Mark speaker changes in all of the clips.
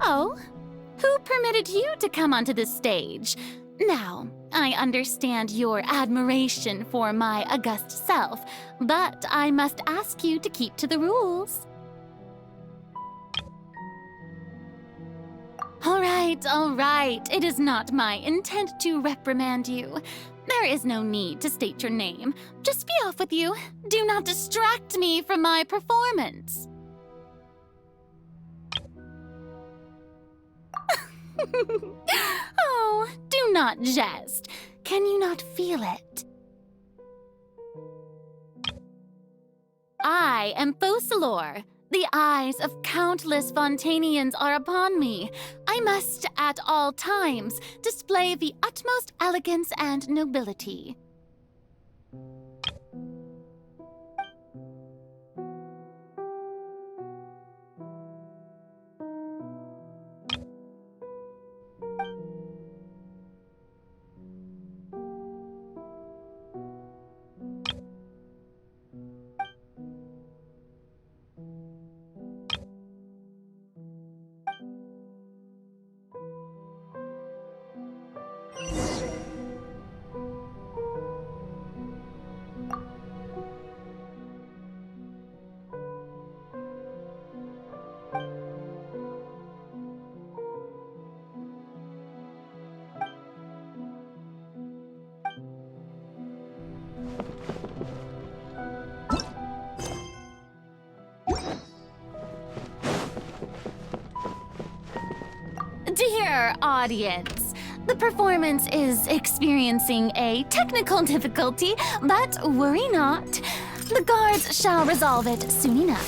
Speaker 1: Oh, who permitted you to come onto the stage? Now, I understand your admiration for my august self, but I must ask you to keep to the rules. All right. It is not my intent to reprimand you. There is no need to state your name. Just be off with you. Do not distract me from my performance. Oh, do not jest. Can you not feel it? I am Focalors. The eyes of countless Fontainians are upon me. I must, at all times, display the utmost elegance and nobility. Dear audience, the performance is experiencing a technical difficulty, but worry not. The guards shall resolve it soon enough.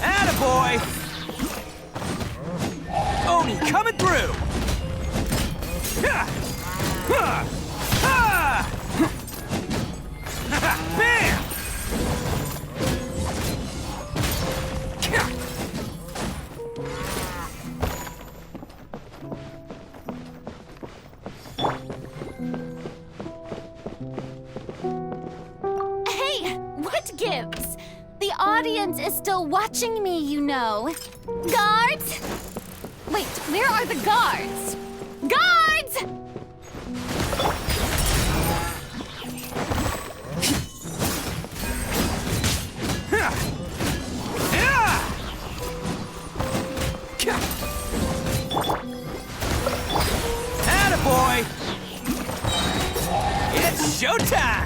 Speaker 2: Attaboy! Oni coming through! Bam!
Speaker 1: Gives. The audience is still watching me, you know. Guards! Wait, where are the guards? Guards!
Speaker 2: Attaboy! It's showtime!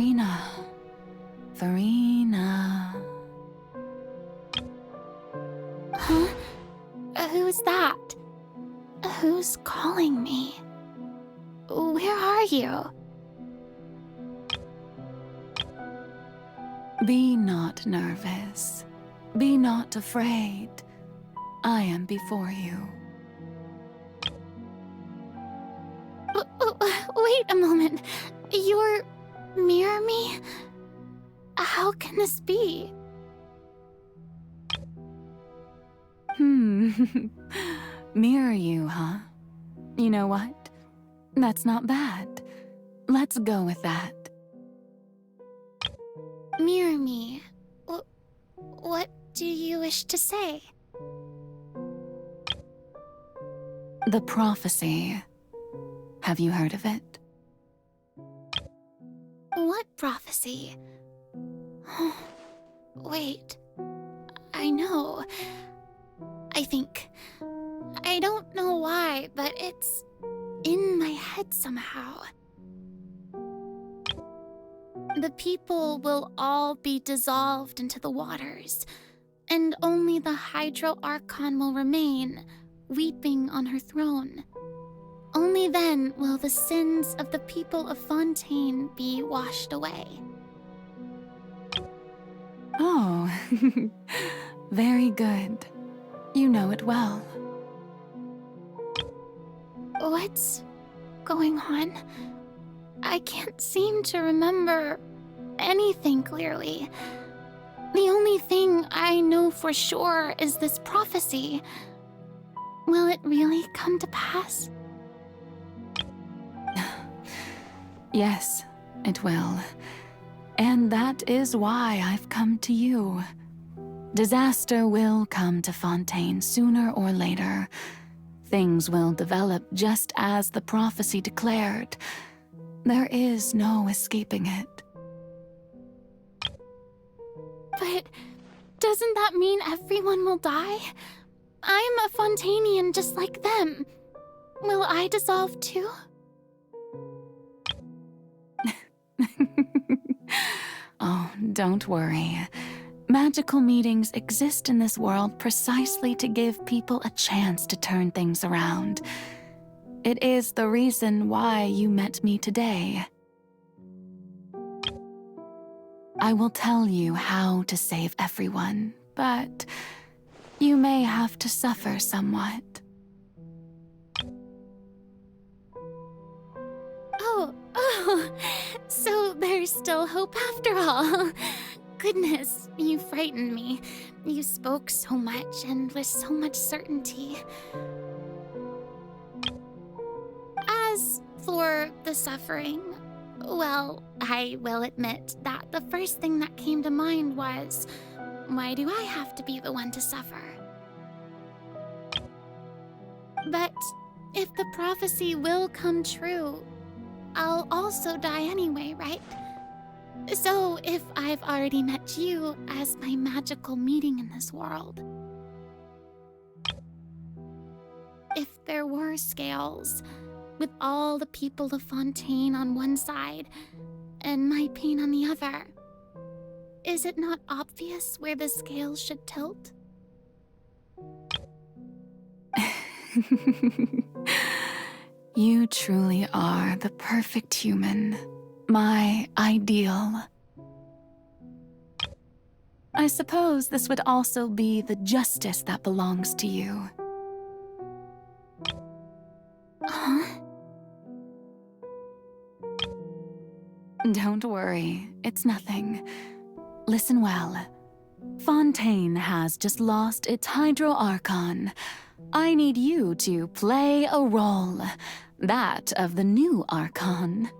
Speaker 1: Furina. Furina. Huh? Who's that? Who's calling me? Where are you? Be not nervous. Be not afraid. I am before you. Wait a moment. You're near me? How can this be? Mirror you, huh? You know what? That's not bad. Let's go with that. Mirror me. What do you wish to say? The prophecy. Have you heard of it? What prophecy? Wait. I know. I think. I don't know why, but it's in my head somehow. The people will all be dissolved into the waters, and only the Hydro Archon will remain, weeping on her throne. Only then will the sins of the people of Fontaine be washed away. Oh, very good. You know it well. What's going on? I can't seem to remember anything clearly. The only thing I know for sure is this prophecy. Will it really come to pass? Yes, it will. And that is why I've come to you. Disaster will come to Fontaine sooner or later. Things will develop just as the prophecy declared. There is no escaping it. But doesn't that mean everyone will die? I'm a Fontainian just like them. Will I dissolve too? Oh, don't worry. Magical meetings exist in this world precisely to give people a chance to turn things around. It is the reason why you met me today. I will tell you how to save everyone, but you may have to suffer somewhat. Oh, so there's still hope after all. Goodness, you frightened me. You spoke so much and with so much certainty. As for the suffering, well, I will admit that the first thing that came to mind was, why do I have to be the one to suffer? But if the prophecy will come true, I'll also die anyway, right? So if I've already met you as my magical meeting in this world, if there were scales, with all the people of Fontaine on one side and my pain on the other, is it not obvious where the scales should tilt? You truly are the perfect human, my ideal. I suppose this would also be the justice that belongs to you. Huh? Don't worry, it's nothing. Listen well. Fontaine has just lost its Hydro Archon. I need you to play a role, that of the new Archon.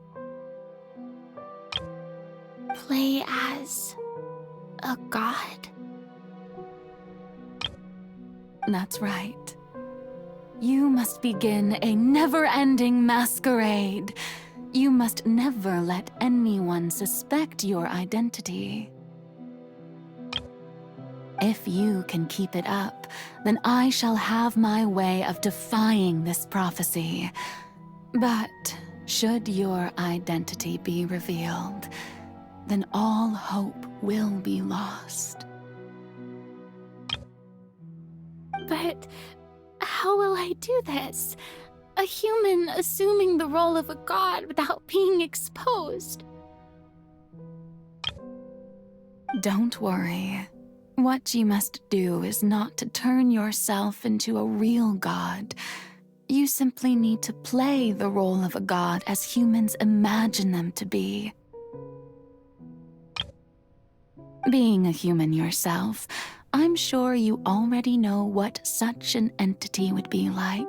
Speaker 1: Play as a god? That's right. You must begin a never-ending masquerade. You must never let anyone suspect your identity. If you can keep it up, then I shall have my way of defying this prophecy. But should your identity be revealed, then all hope will be lost. But how will I do this? A human assuming the role of a god without being exposed. Don't worry. What you must do is not to turn yourself into a real god. You simply need to play the role of a god as humans imagine them to be. Being a human yourself, I'm sure you already know what such an entity would be like.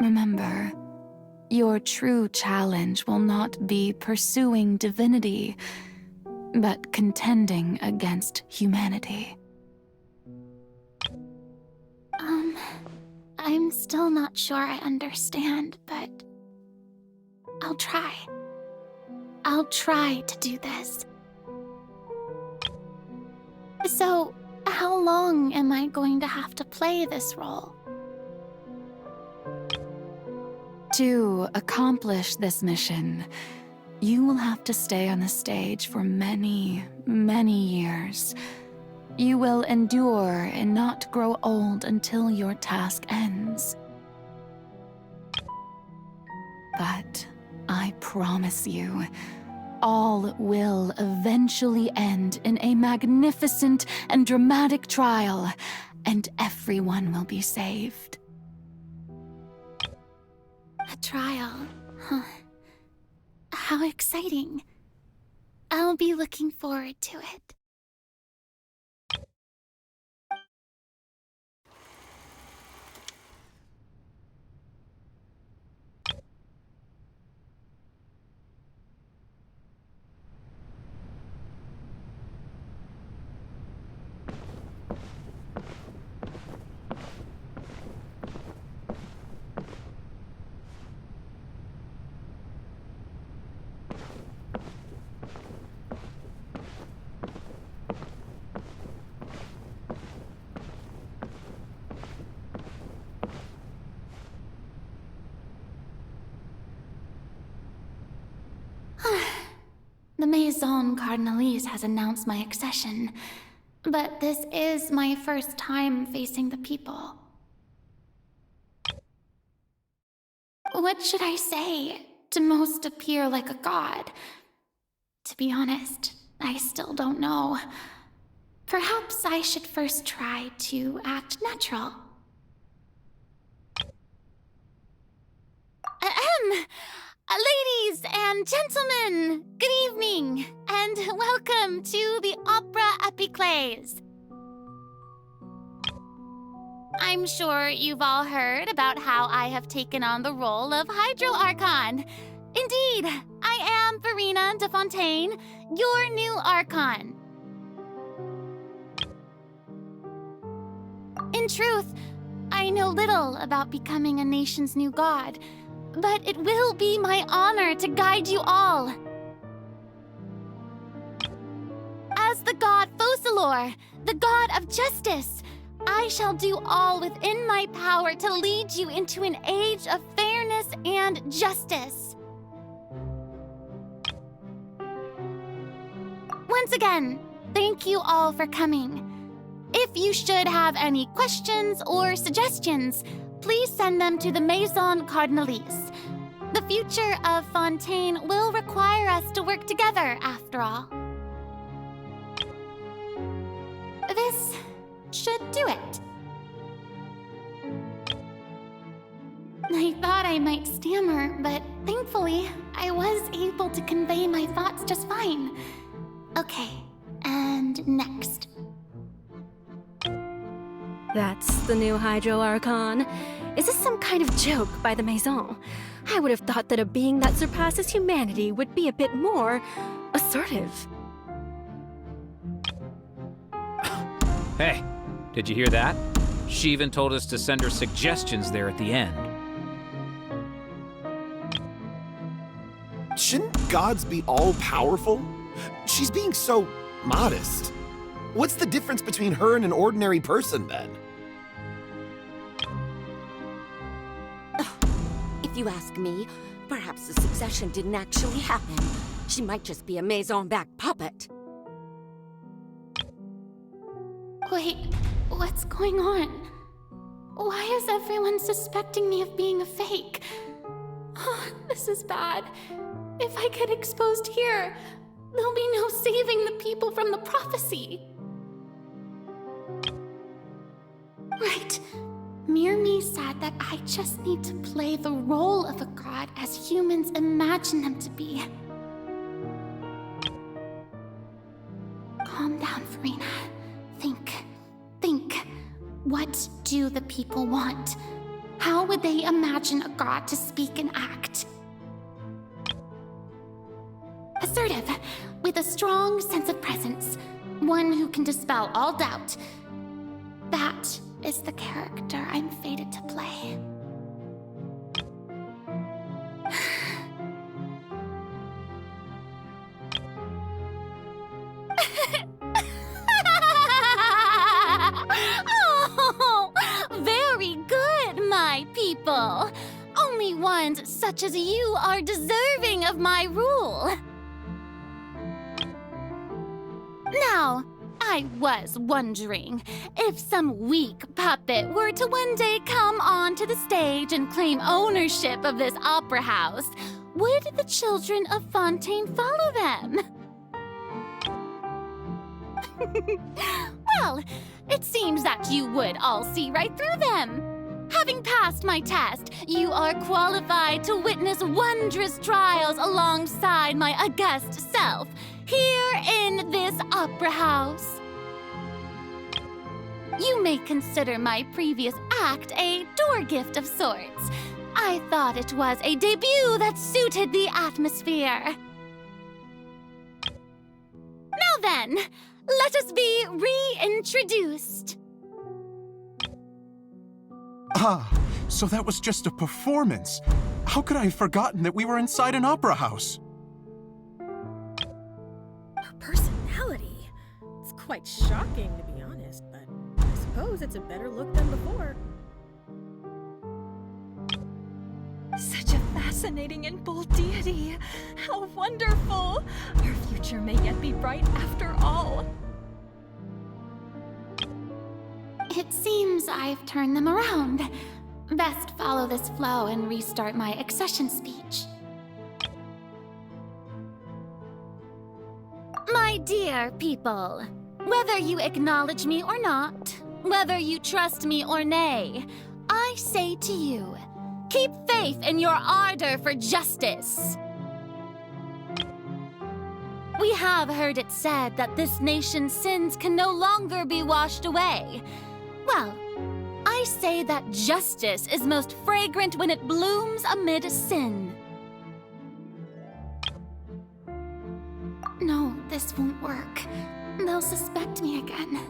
Speaker 1: Remember, your true challenge will not be pursuing divinity, but contending against humanity. I'm still not sure I understand, but I'll try. I'll try to do this. So, how long am I going to have to play this role? To accomplish this mission, you will have to stay on the stage for many, many years. You will endure and not grow old until your task ends. But I promise you, all will eventually end in a magnificent and dramatic trial, and everyone will be saved. A trial, huh? How exciting. I'll be looking forward to it. The Maison Cardinalise has announced my accession, but this is my first time facing the people. What should I say to most appear like a god? To be honest, I still don't know. Perhaps I should first try to act natural. Ladies and gentlemen, good evening, and welcome to the Opera Epiclese. I'm sure you've all heard about how I have taken on the role of Hydro Archon. Indeed, I am Furina de Fontaine, your new Archon. In truth, I know little about becoming a nation's new god, but it will be my honor to guide you all. As the god Focalors, the god of justice, I shall do all within my power to lead you into an age of fairness and justice. Once again, thank you all for coming. If you should have any questions or suggestions, please send them to the Maison Cardinalise. The future of Fontaine will require us to work together, after all. This should do it. I thought I might stammer, but thankfully, I was able to convey my thoughts just fine. Okay, and next.
Speaker 3: That's the new Hydro Archon. Is this some kind of joke by the Maison? I would have thought that a being that surpasses humanity would be a bit more assertive.
Speaker 2: Hey, did you hear that? She even told us to send her suggestions there at the end.
Speaker 4: Shouldn't gods be all-powerful? She's being so modest. What's the difference between her and an ordinary person, then?
Speaker 5: If you ask me, perhaps the succession didn't actually happen.
Speaker 3: She might just be a maison-back puppet.
Speaker 1: Wait, what's going on? Why is everyone suspecting me of being a fake? Oh, this is bad. If I get exposed here, there'll be no saving the people from the prophecy. Right. Mirmi said that I just need to play the role of a god as humans imagine them to be. Calm down, Furina. Think. What do the people want? How would they imagine a god to speak and act? Assertive, with a strong sense of presence. One who can dispel all doubt. That is the character I'm fated to play. Oh, very good, my people. Only ones such as you are deserving of my rule. Now, I was wondering, if some weak puppet were to one day come onto the stage and claim ownership of this opera house, would the children of Fontaine follow them? Well, it seems that you would all see right through them. Having passed my test, you are qualified to witness wondrous trials alongside my august self, here in this opera house. You may consider my previous act a door gift of sorts. I thought it was a debut that suited the atmosphere. Now then, let us be reintroduced.
Speaker 5: Ah, so that was just a performance. How could I have forgotten that we were inside an opera house?
Speaker 6: Her personality. It's quite shocking, to be honest, but I suppose it's a better look than before.
Speaker 7: Such a fascinating and bold deity. How wonderful! Our future may yet be bright after all.
Speaker 1: It seems I've turned them around. Best follow this flow and restart my accession speech. My dear people, whether you acknowledge me or not, whether you trust me or nay, I say to you, keep faith in your ardor for justice. We have heard it said that this nation's sins can no longer be washed away. Well, I say that justice is most fragrant when it blooms amid sin. No, this won't work. They'll suspect me again.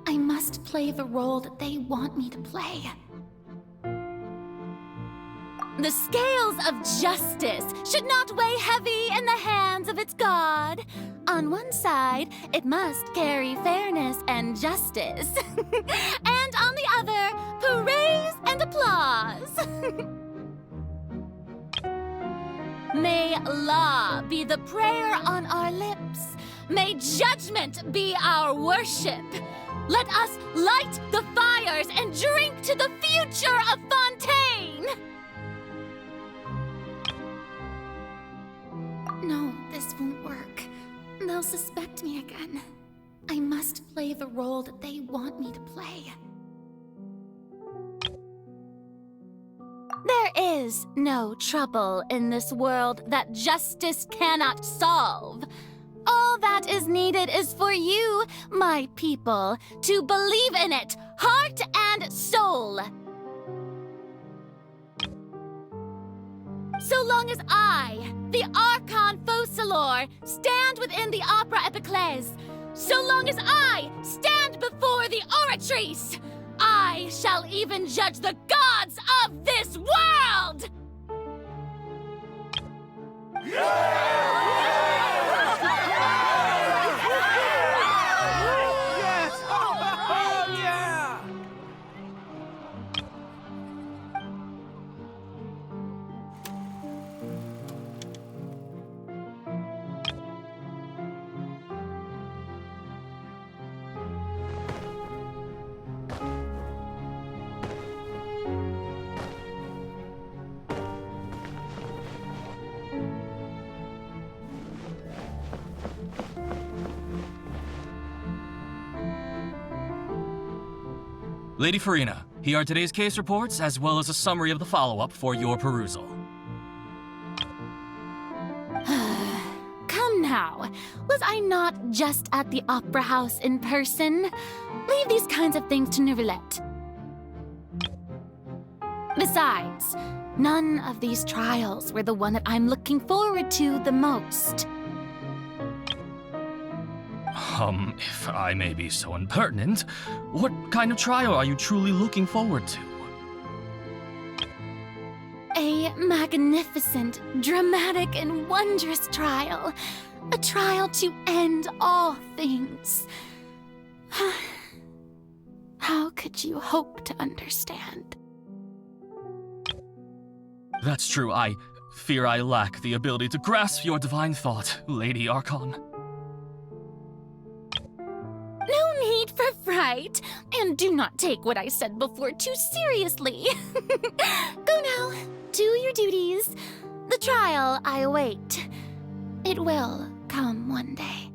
Speaker 1: I must play the role that they want me to play. The scales of justice should not weigh heavy in the hands of its god. On one side, it must carry fairness and justice. And on the other, praise and applause. May law be the prayer on our lips. May judgment be our worship. Let us light the fires and drink to the future of Fontaine. No, this won't work. They'll suspect me again. I must play the role that they want me to play. There is no trouble in this world that justice cannot solve. All that is needed is for you, my people, to believe in it, heart and soul. So long as I, the Archon Focalors, stand within the Opera Epiclese, so long as I stand before the Oratrice, I shall even judge the gods of this world!
Speaker 8: Lady Furina, here are today's case reports, as well as a summary of the follow-up for your perusal.
Speaker 1: Come now. Was I not just at the Opera House in person? Leave these kinds of things to Neuvillette. Besides, none of these trials were the one that I'm looking forward to the most.
Speaker 8: If I may be so impertinent, what kind of trial are you truly looking forward to?
Speaker 1: A magnificent, dramatic, and wondrous trial. A trial to end all things. How could you hope to understand?
Speaker 8: That's true. I fear I lack the ability to grasp your divine thought, Lady Archon.
Speaker 1: No need for fright, and do not take what I said before too seriously. Go now, do your duties. The trial I await. It will come one day.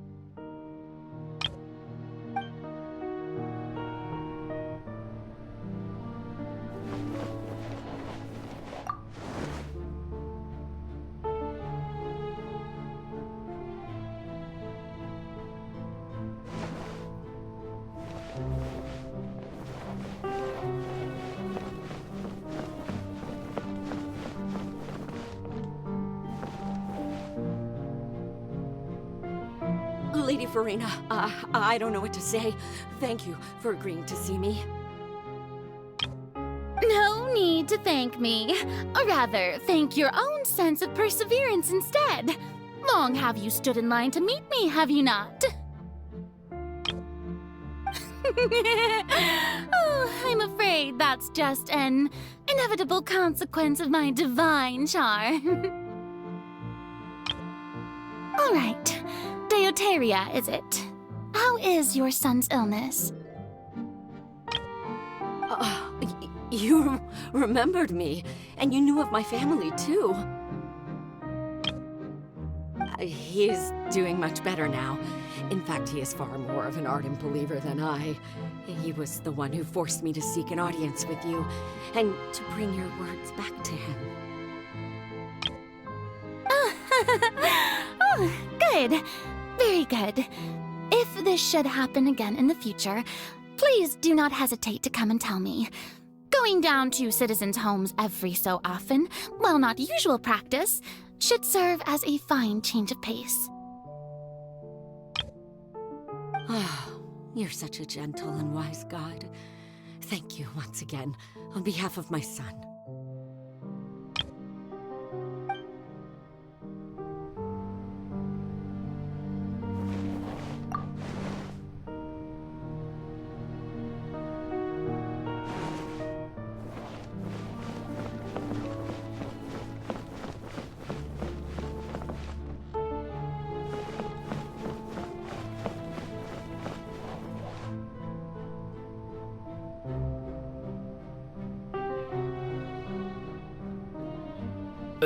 Speaker 9: Lady Furina, I don't know what to say. Thank you for agreeing to see me.
Speaker 1: No need to thank me. Or rather, thank your own sense of perseverance instead. Long have you stood in line to meet me, have you not? Oh, I'm afraid that's just an inevitable consequence of my divine charm. All right. Deoteria, is it? How is your son's illness?
Speaker 9: You remembered me, and you knew of my family, too. He's doing much better now. In fact, he is far more of an ardent believer than I. He was the one who forced me to seek an audience with you, and to bring your words back to him.
Speaker 1: Oh, good. Very good. If this should happen again in the future, please do not hesitate to come and tell me. Going down to citizens' homes every so often, while not usual practice, should serve as a fine change of pace.
Speaker 9: You're such a gentle and wise god. Thank you once again, on behalf of my son.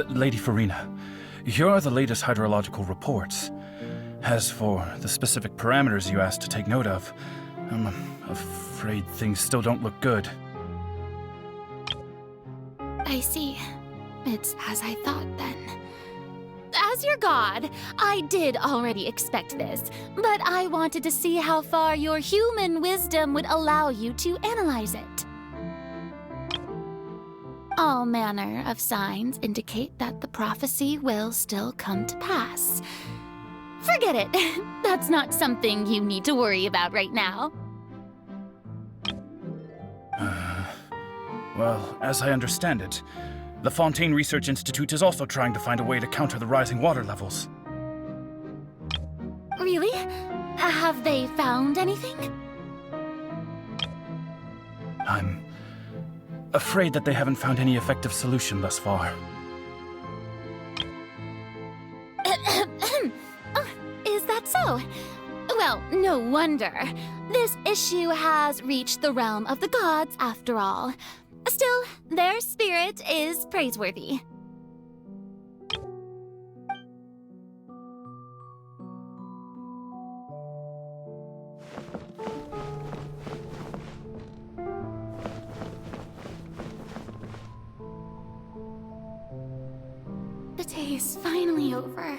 Speaker 5: Lady Furina, here are the latest hydrological reports. As for the specific parameters you asked to take note of, I'm afraid things still don't look good.
Speaker 1: I see. It's as I thought, then. As your god, I did already expect this, but I wanted to see how far your human wisdom would allow you to analyze it. All manner of signs indicate that the prophecy will still come to pass. Forget it. That's not something you need to worry about right now.
Speaker 5: Well, as I understand it, the Fontaine Research Institute is also trying to find a way to counter the rising water levels.
Speaker 1: Really? Have they found anything?
Speaker 5: I'm afraid that they haven't found any effective solution thus far.
Speaker 1: Is that so? Well, no wonder. This issue has reached the realm of the gods, after all. Still, their spirit is praiseworthy. day is finally over.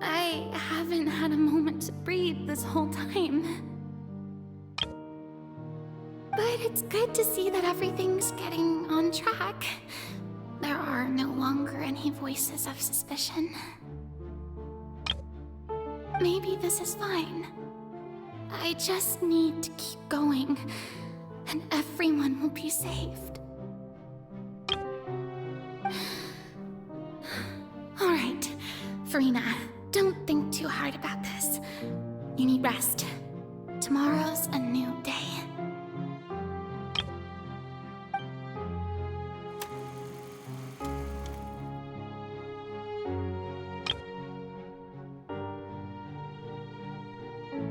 Speaker 1: I haven't had a moment to breathe this whole time. But it's good to see that everything's getting on track. There are no longer any voices of suspicion. Maybe this is fine. I just need to keep going, and everyone will be saved. Alright, Furina, don't think too hard about this. You need rest. Tomorrow's a new day.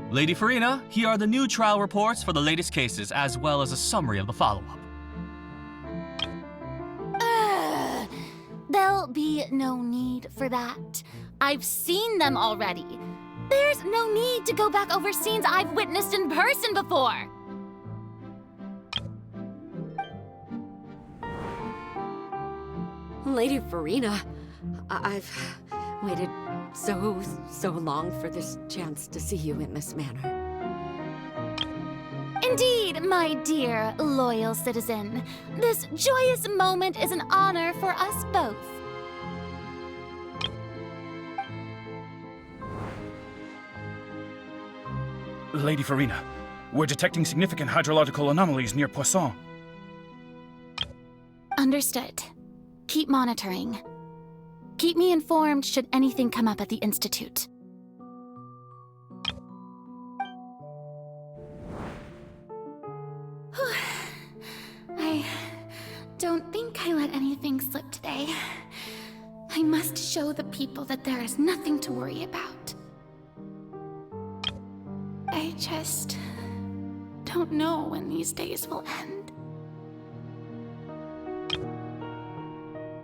Speaker 8: Lady Furina, here are the new trial reports for the latest cases, as well as a summary of the follow-up.
Speaker 1: There'll be no need for that. I've seen them already. There's no need to go back over scenes I've witnessed in person before.
Speaker 9: Lady Furina, I've waited so long for this chance to see you in this manner.
Speaker 1: Indeed, my dear, loyal citizen. This joyous moment is an honor for us both.
Speaker 5: Lady Furina, we're detecting significant hydrological anomalies near Poisson.
Speaker 1: Understood. Keep monitoring. Keep me informed should anything come up at the Institute. I don't think I let anything slip today. I must show the people that there is nothing to worry about. I just don't know when these days will end.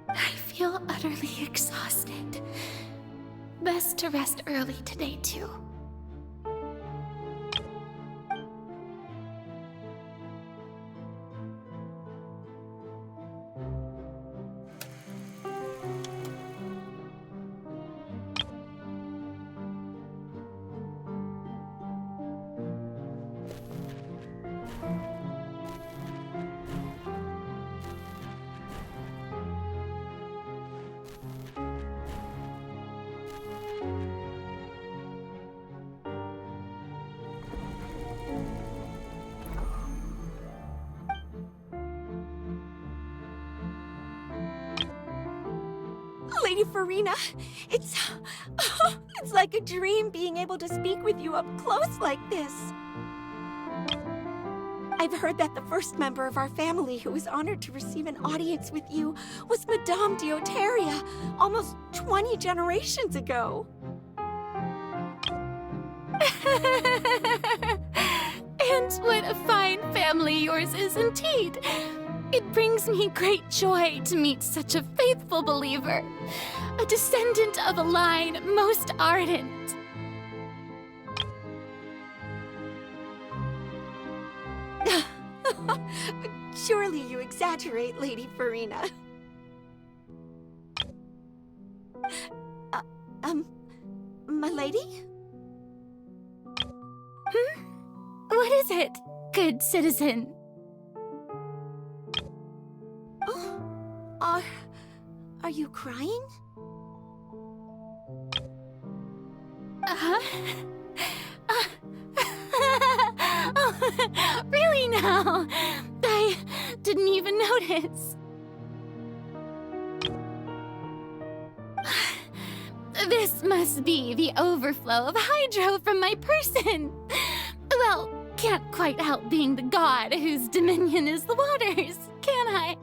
Speaker 1: I feel utterly exhausted. Best to rest early today, too.
Speaker 9: Lady Furina, it's like a dream being able to speak with you up close like this. I've heard that the first member of our family who was honored to receive an audience with you was Madame Dioteria, almost 20 generations ago.
Speaker 1: And what a fine family yours is indeed. It brings me great joy to meet such a faithful believer, a descendant of a line most ardent.
Speaker 9: Surely you exaggerate, Lady Furina. My lady?
Speaker 1: What is it, good citizen?
Speaker 9: Are you crying?
Speaker 1: Oh, really now? I didn't even notice. This must be the overflow of hydro from my person. Well, can't quite help being the god whose dominion is the waters, can I?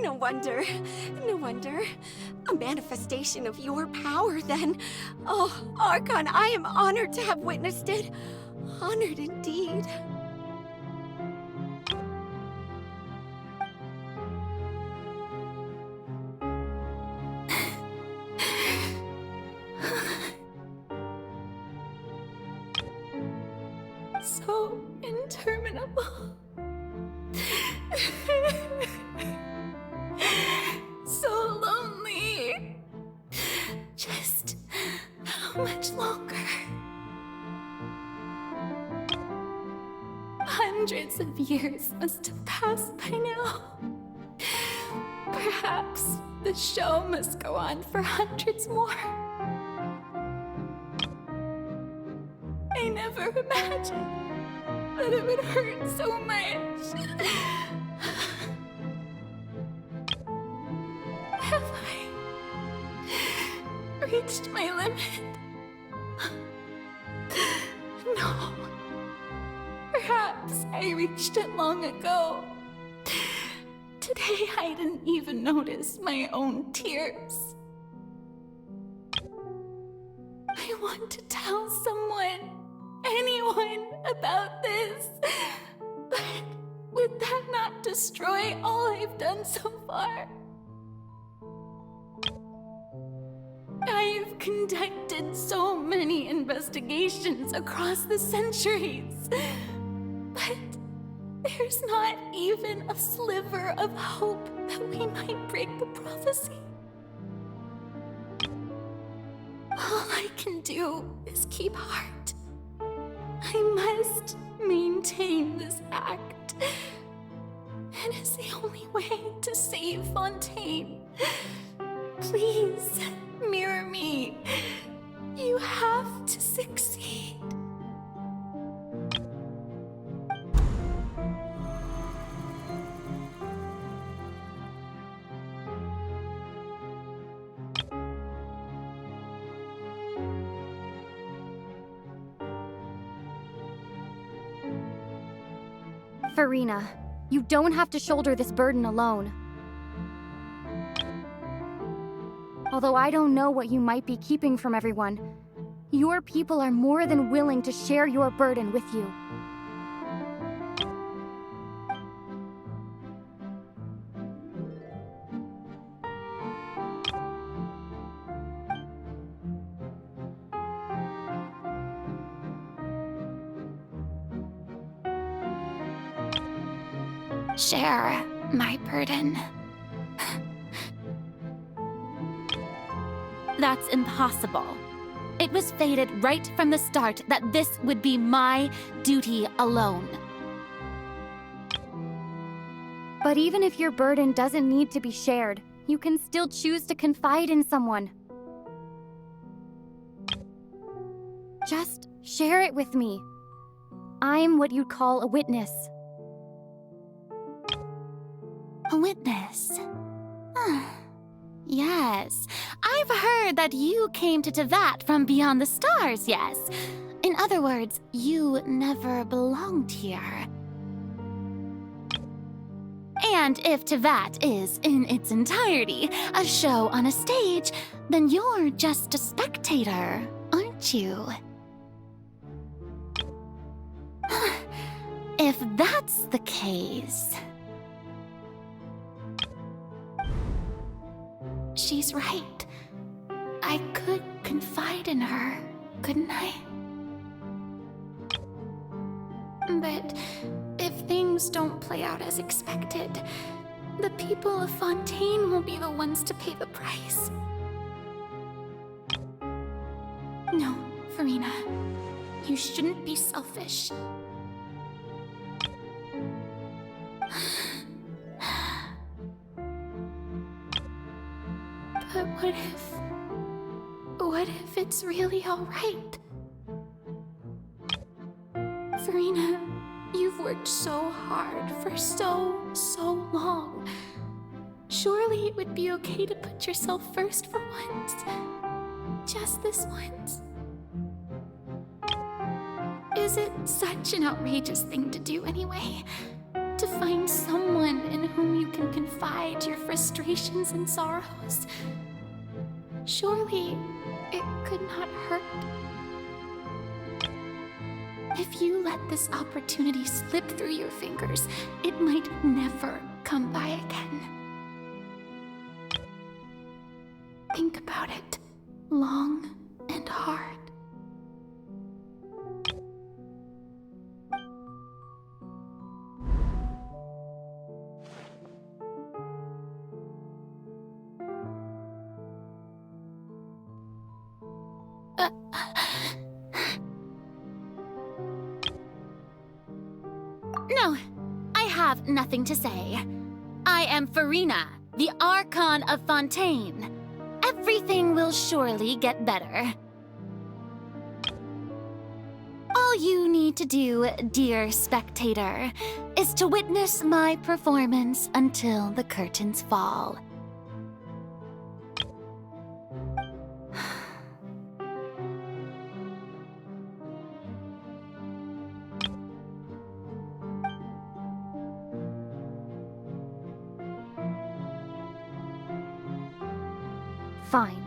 Speaker 9: No wonder. A manifestation of your power, then. Oh, Archon, I am honored to have witnessed it. Honored indeed.
Speaker 1: So interminable. Hundreds of years must have passed by now. Perhaps the show must go on for hundreds more. I never imagined that it would hurt so much. Have I reached my limit? No. Perhaps I reached it long ago. Today I didn't even notice my own tears. I want to tell someone, anyone, about this. But would that not destroy all I've done so far? I've conducted so many investigations across the centuries, but there's not even a sliver of hope that we might break the prophecy. All I can do is keep heart. I must maintain this act. It is the only way to save Fontaine. Please, mirror me. You have to succeed.
Speaker 10: Furina, you don't have to shoulder this burden alone. Although I don't know what you might be keeping from everyone, your people are more than willing to share your burden with you.
Speaker 1: Share my burden. That's impossible. It was fated right from the start that this would be my duty alone.
Speaker 10: But even if your burden doesn't need to be shared, you can still choose to confide in someone. Just share it with me. I'm what you'd call a witness.
Speaker 1: A witness? Yes, I've heard that you came to Tevat from beyond the stars, yes. In other words, you never belonged here. And if Tevat is, in its entirety, a show on a stage, then you're just a spectator, aren't you? If that's the case... She's right. I could confide in her, couldn't I? But if things don't play out as expected, the people of Fontaine will be the ones to pay the price. No, Furina. You shouldn't be selfish. But what if it's really all right? Furina, you've worked so hard for so long. Surely it would be okay to put yourself first for once. Just this once. Is it such an outrageous thing to do anyway? To find someone in whom you can confide your frustrations and sorrows? Surely it could not hurt. If you let this opportunity slip through your fingers, it might never come by again. Think about it long and hard. No, I have nothing to say. I am Furina, the Archon of Fontaine. Everything will surely get better. All you need to do, dear spectator, is to witness my performance until the curtains fall.
Speaker 10: Fine.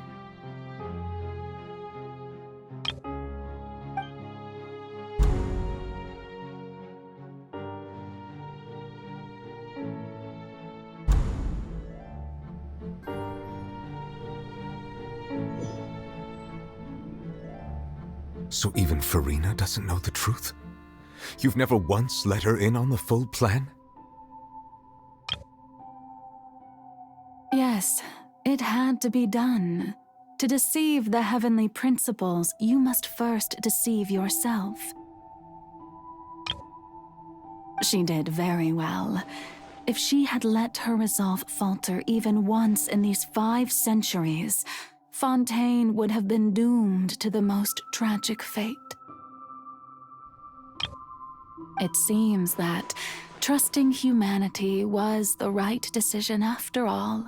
Speaker 11: So even Furina doesn't know the truth? You've never once let her in on the full plan?
Speaker 12: Yes, it had to be done. To deceive the heavenly principles, you must first deceive yourself. She did very well. If she had let her resolve falter even once in these 5 centuries, Fontaine would have been doomed to the most tragic fate. It seems that trusting humanity was the right decision after all.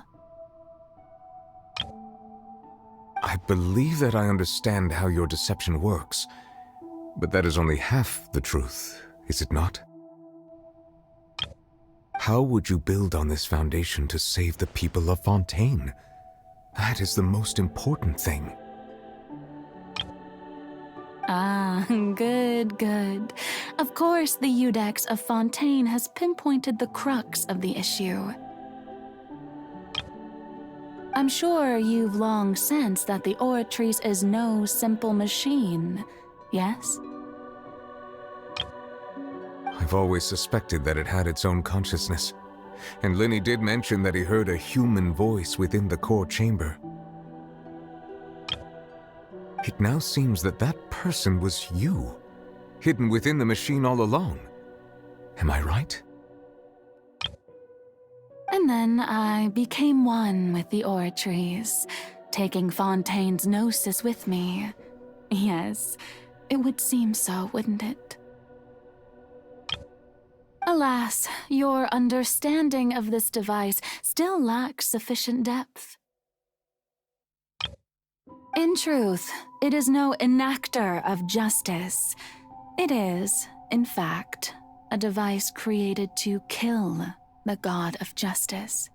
Speaker 11: I believe that I understand how your deception works, but that is only half the truth, is it not? How would you build on this foundation to save the people of Fontaine? That is the most important thing.
Speaker 12: Ah, good. Of course, the Iudex of Fontaine has pinpointed the crux of the issue. I'm sure you've long sensed that the Oratrice is no simple machine, yes?
Speaker 11: I've always suspected that it had its own consciousness, and Lyney did mention that he heard a human voice within the core chamber. It now seems that that person was you, hidden within the machine all along. Am I right?
Speaker 12: And then I became one with the Oratrice, taking Fontaine's gnosis with me. Yes, it would seem so, wouldn't it? Alas, your understanding of this device still lacks sufficient depth. In truth, it is no enactor of justice. It is, in fact, a device created to kill the god of justice.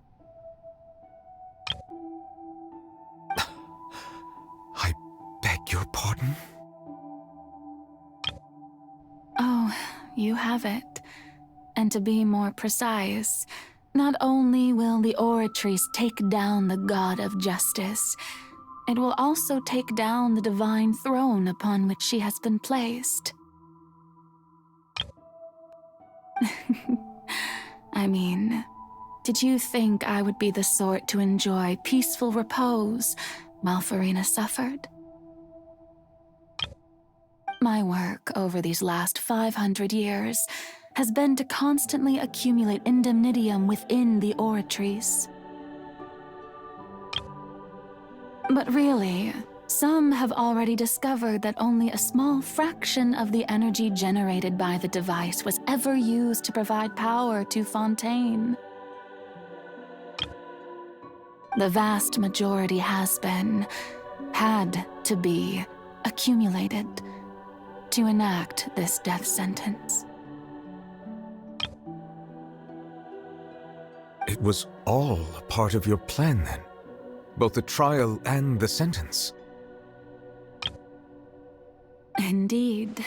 Speaker 11: I beg your pardon?
Speaker 12: Oh, you have it. And to be more precise, not only will the Oratrice take down the god of justice, it will also take down the divine throne upon which she has been placed. I mean, did you think I would be the sort to enjoy peaceful repose while Furina suffered? My work over these last 500 years has been to constantly accumulate indemnitium within the Oratrice. But really, some have already discovered that only a small fraction of the energy generated by the device was ever used to provide power to Fontaine. The vast majority had to be, accumulated to enact this death sentence.
Speaker 11: It was all a part of your plan, then? Both the trial and the sentence?
Speaker 12: Indeed.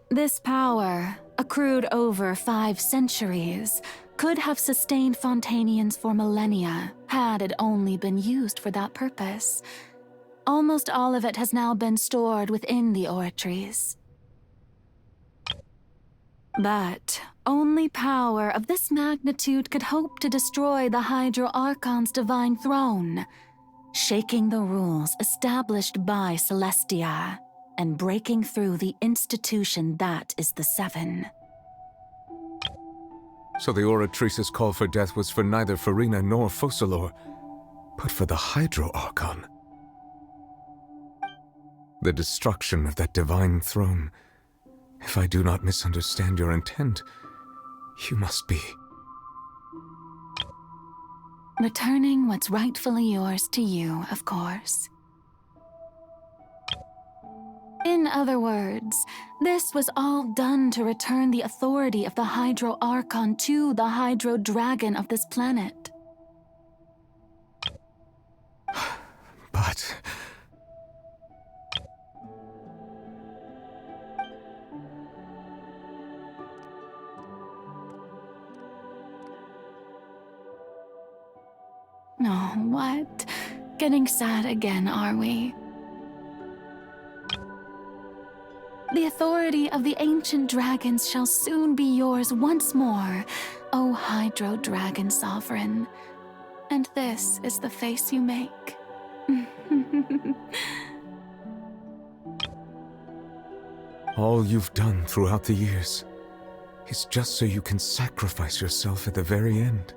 Speaker 12: This power, accrued over 5 centuries, could have sustained Fontainians for millennia had it only been used for that purpose. Almost all of it has now been stored within the Oratrice. But only power of this magnitude could hope to destroy the Hydro Archon's divine throne, shaking the rules established by Celestia and breaking through the institution that is the Seven.
Speaker 11: So the Oratrice's call for death was for neither Furina nor Focalors, but for the Hydro Archon. The destruction of that divine throne. If I do not misunderstand your intent, you must be...
Speaker 12: Returning what's rightfully yours to you, of course. In other words, this was all done to return the authority of the Hydro Archon to the Hydro Dragon of this planet.
Speaker 11: But...
Speaker 12: Oh, what? Getting sad again, are we? The authority of the ancient dragons shall soon be yours once more, O Hydro Dragon Sovereign. And this is the face you make.
Speaker 11: all you've done throughout the years is just so you can sacrifice yourself at the very end.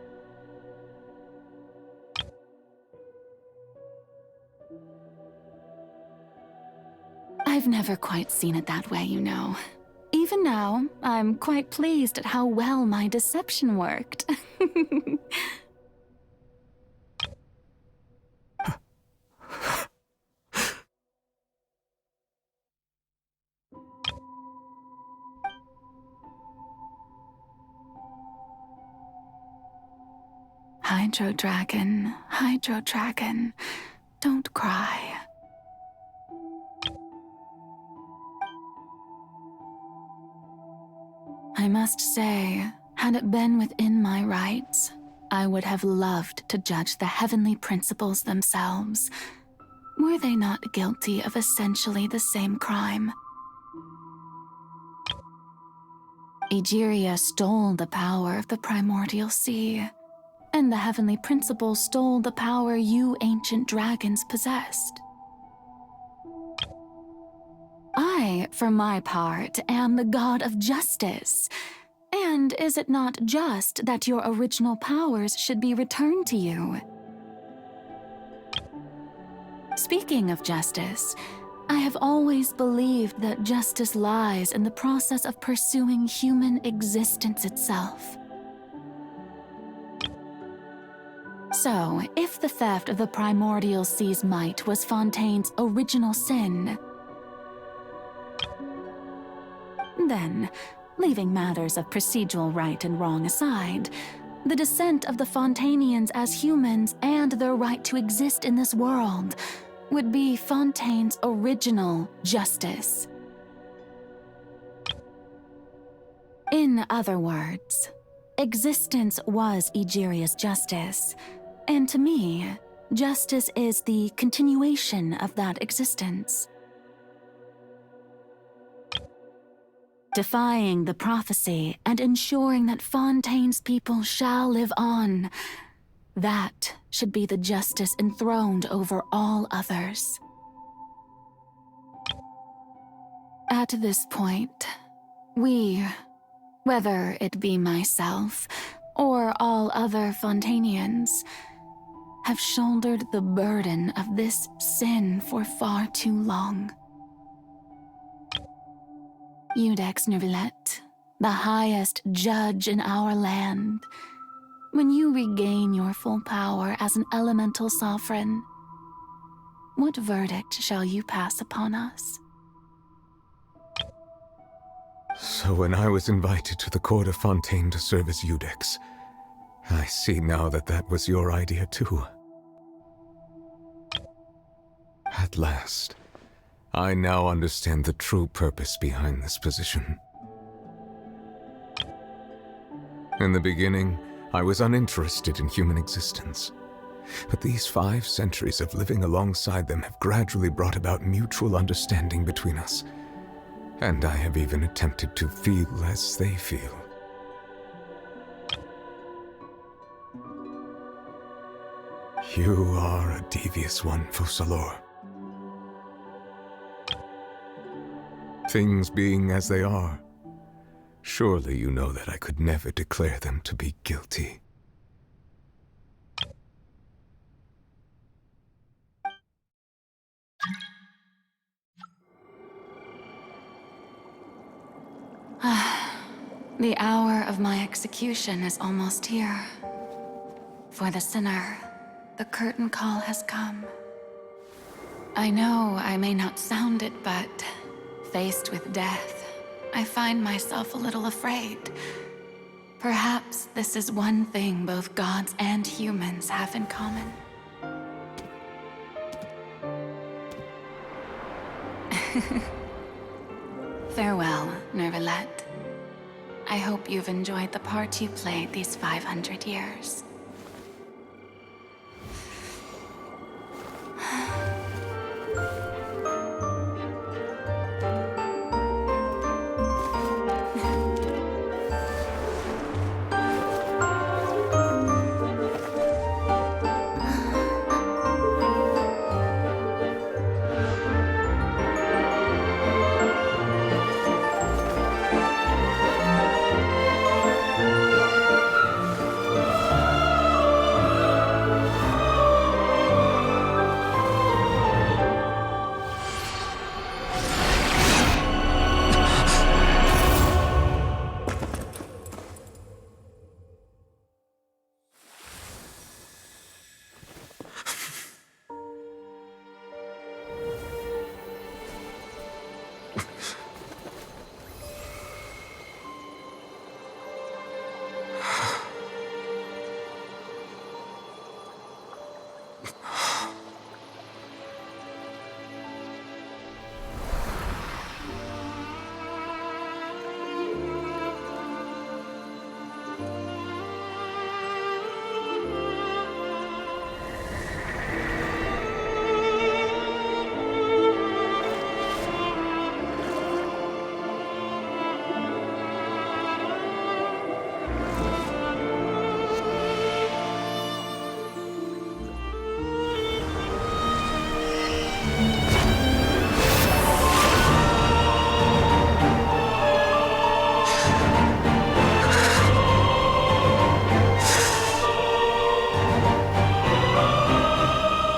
Speaker 12: I've never quite seen it that way, you know. Even now, I'm quite pleased at how well my deception worked. Hydro Dragon, don't cry. I must say, had it been within my rights, I would have loved to judge the heavenly principles themselves. Were they not guilty of essentially the same crime? Egeria stole the power of the Primordial Sea, and the heavenly principles stole the power you ancient dragons possessed. I, for my part, am the god of justice. And is it not just that your original powers should be returned to you? Speaking of justice, I have always believed that justice lies in the process of pursuing human existence itself. So, if the theft of the Primordial Sea's might was Fontaine's original sin, then, leaving matters of procedural right and wrong aside, the descent of the Fontainians as humans and their right to exist in this world would be Fontaine's original justice. In other words, existence was Egeria's justice, and to me, justice is the continuation of that existence. Defying the prophecy and ensuring that Fontaine's people shall live on, that should be the justice enthroned over all others. At this point, we, whether it be myself or all other Fontainians, have shouldered the burden of this sin for far too long. Iudex Neuvillette, the highest judge in our land, when you regain your full power as an elemental sovereign, what verdict shall you pass upon us?
Speaker 11: So when I was invited to the court of Fontaine to serve as Iudex, I see now that that was your idea too. At last, I now understand the true purpose behind this position. In the beginning, I was uninterested in human existence. But these 5 centuries of living alongside them have gradually brought about mutual understanding between us. And I have even attempted to feel as they feel. You are a devious one, Focalors. Things being as they are, Surely you know that I could never declare them to be guilty.
Speaker 12: The hour of my execution is almost here. For the sinner, the curtain call has come. I know I may not sound it, but faced with death, I find myself a little afraid. Perhaps this is one thing both gods and humans have in common. Farewell, Neuvillette. I hope you've enjoyed the part you played these 500 years.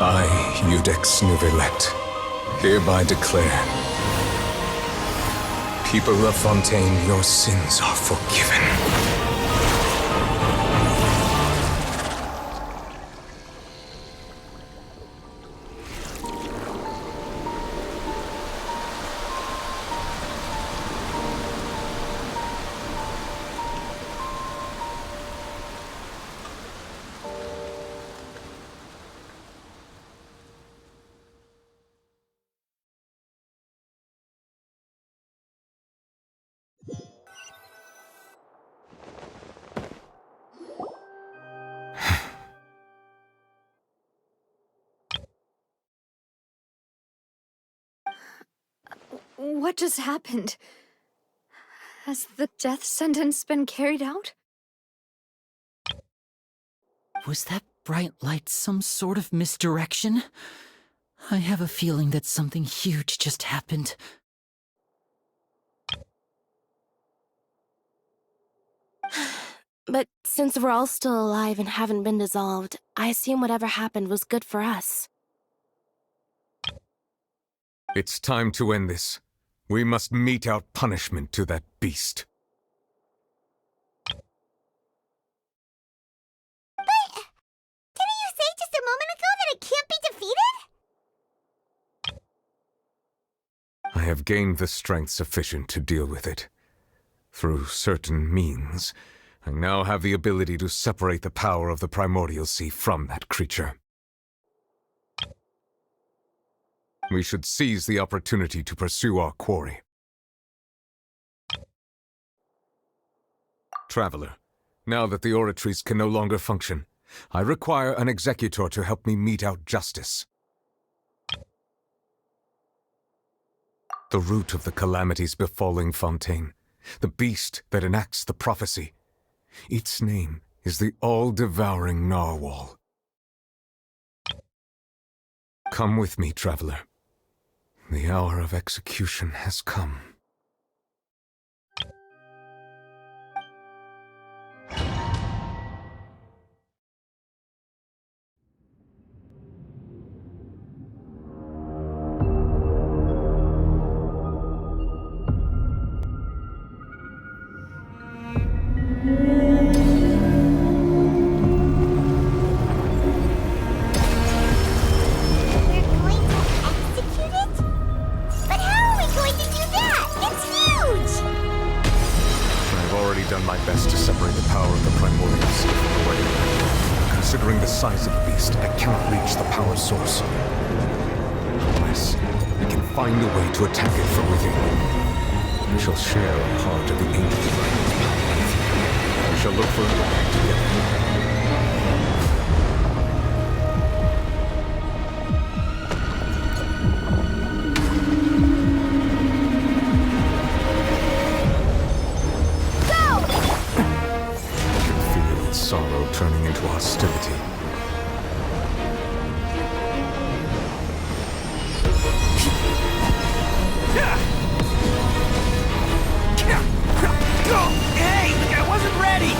Speaker 11: I, Iudex Neuvillette, hereby declare, people of Fontaine, your sins are forgiven.
Speaker 3: What just happened? Has the death sentence been carried out?
Speaker 13: Was that bright light some sort of misdirection? I have a feeling that something huge just happened.
Speaker 14: But since we're all still alive and haven't been dissolved, I assume whatever happened was good for us.
Speaker 11: It's time to end this. We must mete out punishment to that beast.
Speaker 15: But didn't you say just a moment ago that it can't be defeated?
Speaker 11: I have gained the strength sufficient to deal with it. Through certain means, I now have the ability to separate the power of the Primordial Sea from that creature. We should seize the opportunity to pursue our quarry. Traveler, now that the Oratrice can no longer function, I require an executor to help me mete out justice. The root of the calamities befalling Fontaine, the beast that enacts the prophecy, its name is the All-Devouring Narwhal. Come with me, traveler. The hour of execution has come. already done my best to separate the power of the Primordial Seawater from the way. Considering the size of the beast, I cannot reach the power source. Unless we can find a way to attack it from within. We shall share a part of the ancient dragon's power with you. We shall look for a way together. Sorrow turning into hostility.
Speaker 16: Hey, I wasn't ready!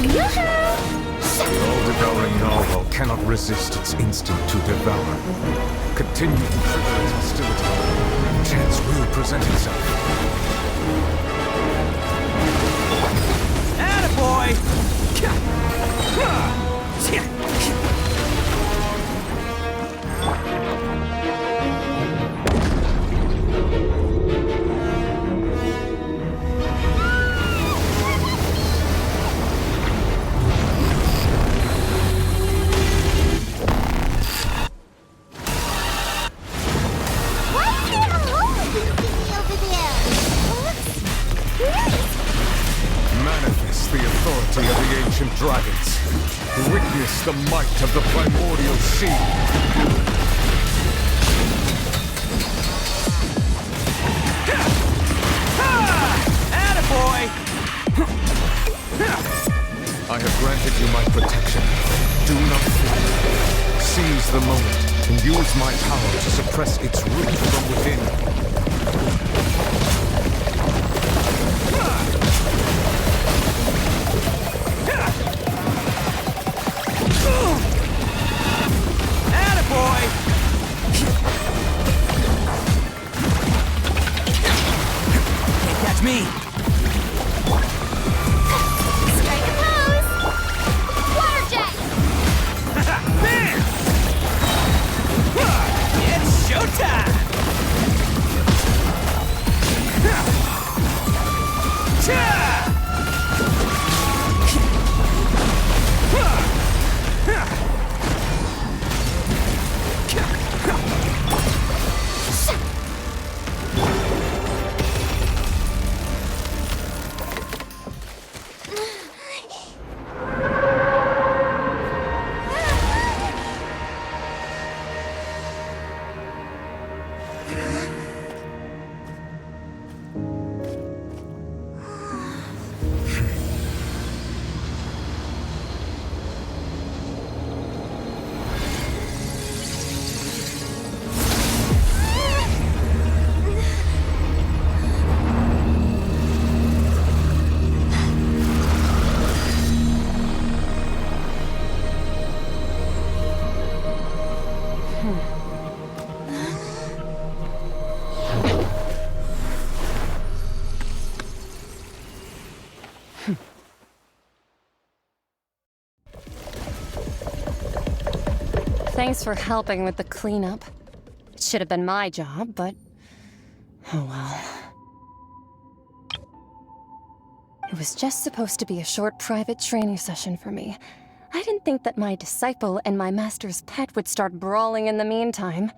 Speaker 11: The all-devouring Narwhal cannot resist its instinct to devour. Continue to trigger its hostility. Chance will present itself.
Speaker 16: Attaboy!
Speaker 11: Manifest the authority of the ancient dragons. Witness the might of the Primordial Sea.
Speaker 16: Attaboy!
Speaker 11: I have granted you my protection. Do not fear. Seize the moment and use my power to suppress its root from within.
Speaker 16: Me!
Speaker 15: Strike a pose! Water jet!
Speaker 16: Man! It's showtime!
Speaker 3: Thanks for helping with the cleanup. It should have been my job, but... oh well. It was just supposed to be a short private training session for me. I didn't think that my disciple and my master's pet would start brawling in the meantime.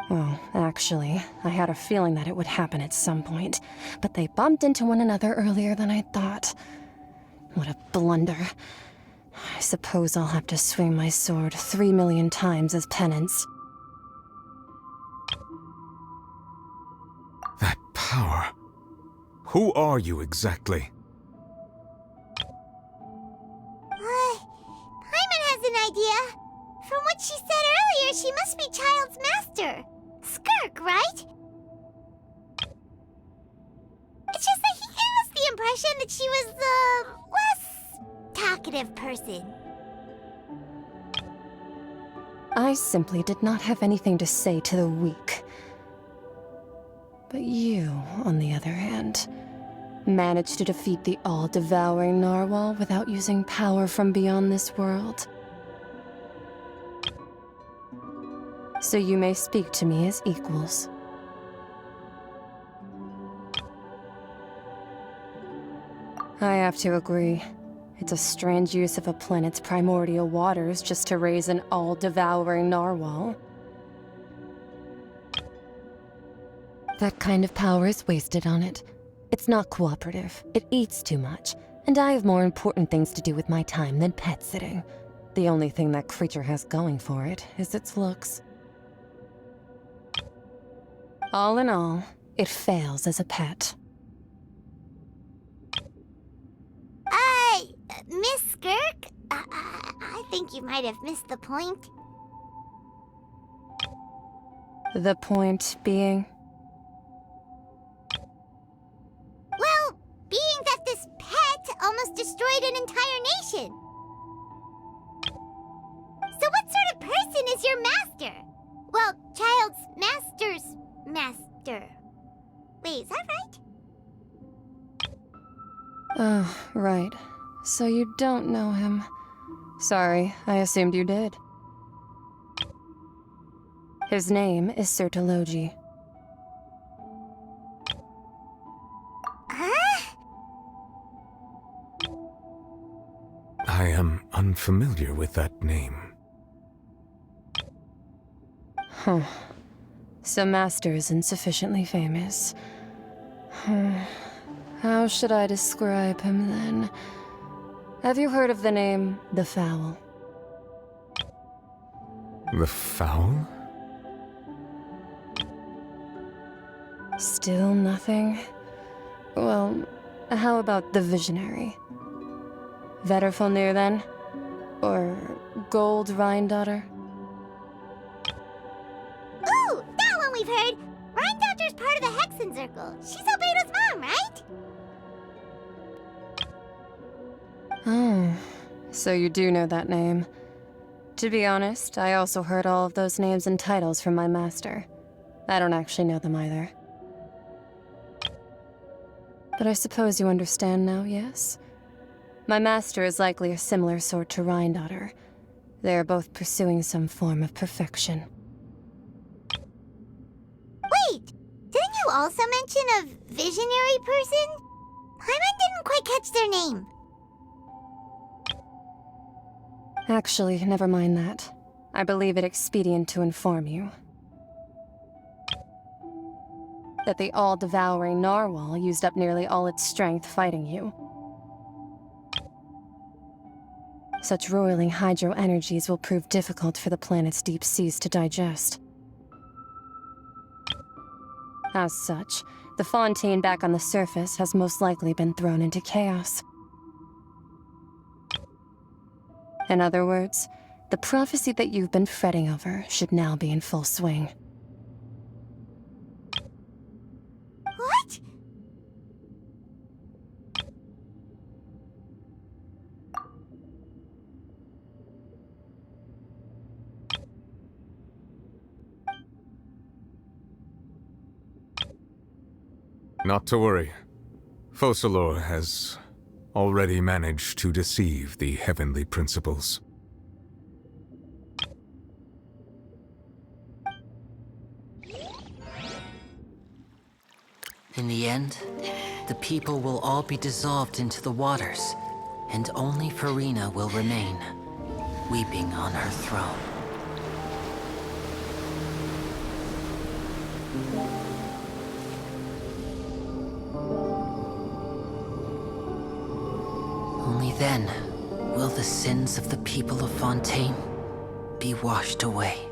Speaker 3: Well, actually, I had a feeling that it would happen at some point, but they bumped into one another earlier than I thought. What a blunder. I suppose I'll have to swing my sword 3 million times as penance.
Speaker 11: That power. Who are you exactly?
Speaker 15: Paimon has an idea. From what she said earlier, she must be Childe's master. Skirk, right? It's just that he gave us the impression that she was the less talkative person.
Speaker 3: I simply did not have anything to say to the weak. But you, on the other hand, managed to defeat the all-devouring Narwhal without using power from beyond this world. So you may speak to me as equals. I have to agree. It's a strange use of a planet's primordial waters just to raise an all-devouring narwhal. That kind of power is wasted on it. It's not cooperative. It eats too much. And I have more important things to do with my time than pet sitting. The only thing that creature has going for it is its looks. All in all, it fails as a pet.
Speaker 15: Miss Skirk? I think you might have missed the point.
Speaker 3: The point being?
Speaker 15: Well, being that this pet almost destroyed an entire nation. So what sort of person is your master? Well, child's master's master. Wait, is that right?
Speaker 3: Oh, right. So you don't know him. Sorry, I assumed you did. His name is Surtalogi.
Speaker 15: Huh?
Speaker 11: I am unfamiliar with that name.
Speaker 3: Huh. So Master isn't sufficiently famous. How should I describe him then? Have you heard of the name The Fowl?
Speaker 11: The Fowl?
Speaker 3: Still nothing? Well, how about the Visionary? Vetterfulnir then? Or Gold Rhindaughter?
Speaker 15: Ooh, that one we've heard! Rhindaughter's part of the Hexen Circle. She's Albedo's mom, right?
Speaker 3: Oh, so you do know that name. To be honest, I also heard all of those names and titles from my master. I don't actually know them either. But I suppose you understand now, yes? My master is likely a similar sort to Rhindaughter. They are both pursuing some form of perfection.
Speaker 15: Wait! Didn't you also mention a visionary person? My mind didn't quite catch their name.
Speaker 3: Actually, never mind that. I believe it expedient to inform you that the all-devouring narwhal used up nearly all its strength fighting you. Such roiling hydro energies will prove difficult for the planet's deep seas to digest. As such, the Fontaine back on the surface has most likely been thrown into chaos. In other words, the prophecy that you've been fretting over should now be in full swing.
Speaker 15: What?
Speaker 11: Not to worry. Focalors has already managed to deceive the heavenly principles.
Speaker 13: In the end, the people will all be dissolved into the waters, and only Furina will remain, weeping on her throne. Only then will the sins of the people of Fontaine be washed away.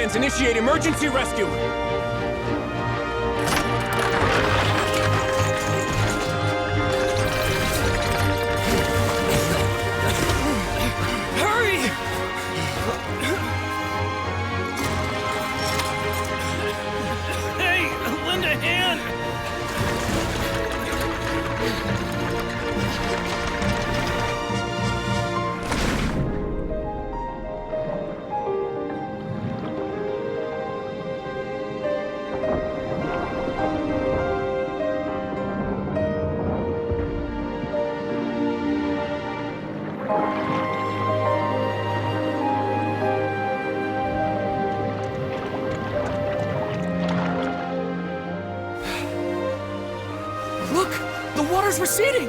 Speaker 16: Scans initiate emergency rescue! Hurry! Hey, lend a hand! Look! The water's receding!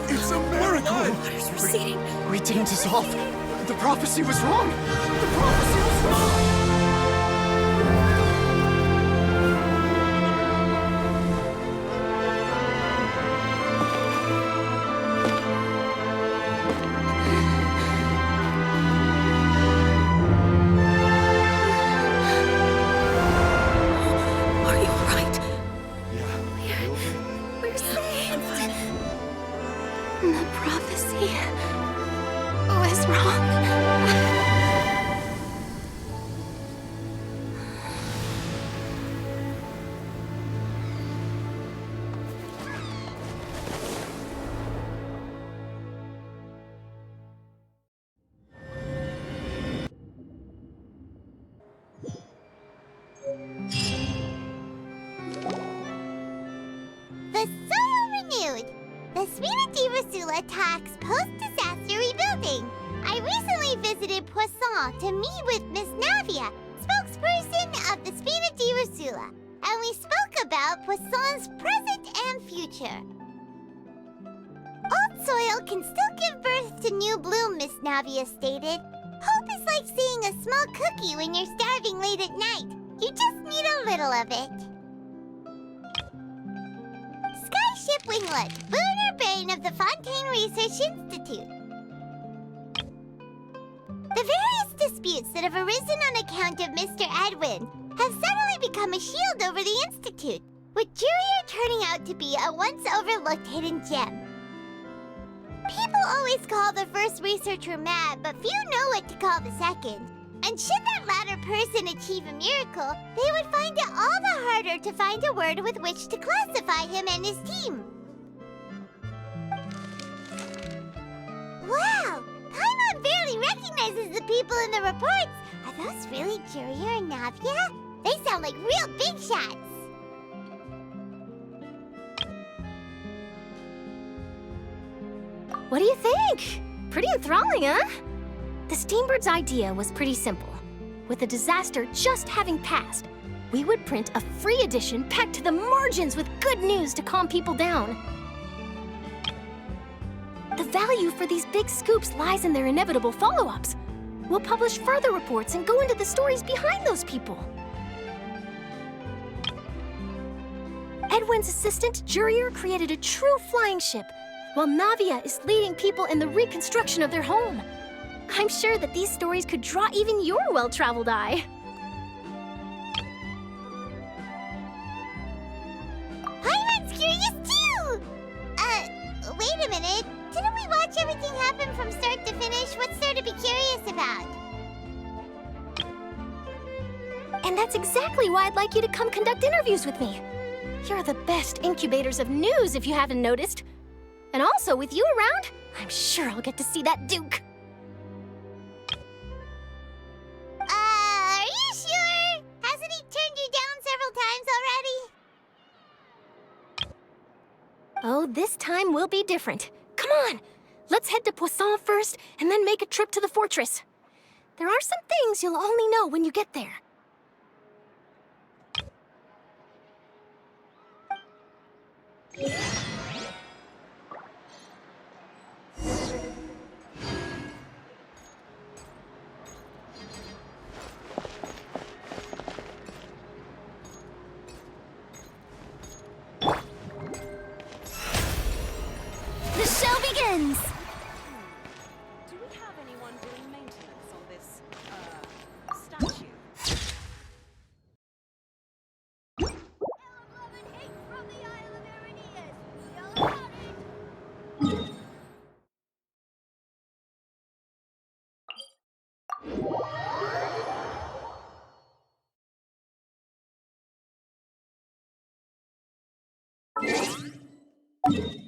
Speaker 4: It's a miracle!
Speaker 6: Water's receding.
Speaker 4: We didn't dissolve. The prophecy was wrong. The prophecy was wrong.
Speaker 6: Are you alright?
Speaker 4: Yeah.
Speaker 6: We're saved.
Speaker 3: The prophecy was wrong.
Speaker 15: The soil renewed. The finit attacks post-disaster rebuilding. I recently visited Poisson to meet with Miss Navia, spokesperson of the finit, and we spoke about Poisson's present and future. Old soil can still give birth to new bloom, Miss Navia stated. Hope is like seeing a small cookie when you're starving late at night. You just need a little of it. Skyship Winglet, boon or bane of the Fontaine Research Institute. The various disputes that have arisen on account of Mr. Edwin have suddenly become a shield over the Institute, with Jurier turning out to be a once overlooked hidden gem. People always call the first researcher mad, but few know what to call the second. And should that latter person achieve a miracle, they would find it all the harder to find a word with which to classify him and his team. Wow! Paimon barely recognizes the people in the reports. Are those really Jurier and Navia? They sound like real big shots.
Speaker 10: What do you think? Pretty enthralling, huh? The Steambird's idea was pretty simple. With the disaster just having passed, we would print a free edition packed to the margins with good news to calm people down. The value for these big scoops lies in their inevitable follow-ups. We'll publish further reports and go into the stories behind those people. Edwin's assistant, Jurier, created a true flying ship, while Navia is leading people in the reconstruction of their home. I'm sure that these stories could draw even your well-traveled eye.
Speaker 15: Paimon's curious too! Wait a minute. Didn't we watch everything happen from start to finish? What's there to be curious about?
Speaker 10: And that's exactly why I'd like you to come conduct interviews with me. You're the best incubators of news, if you haven't noticed. And also, with you around, I'm sure I'll get to see that Duke.
Speaker 15: Are you sure? Hasn't he turned you down several times already?
Speaker 10: Oh, this time will be different. Come on, let's head to Poisson first, and then make a trip to the fortress. There are some things you'll only know when you get there.
Speaker 12: begins!
Speaker 7: Do we have anyone doing maintenance on this, statue?
Speaker 15: Yell about it!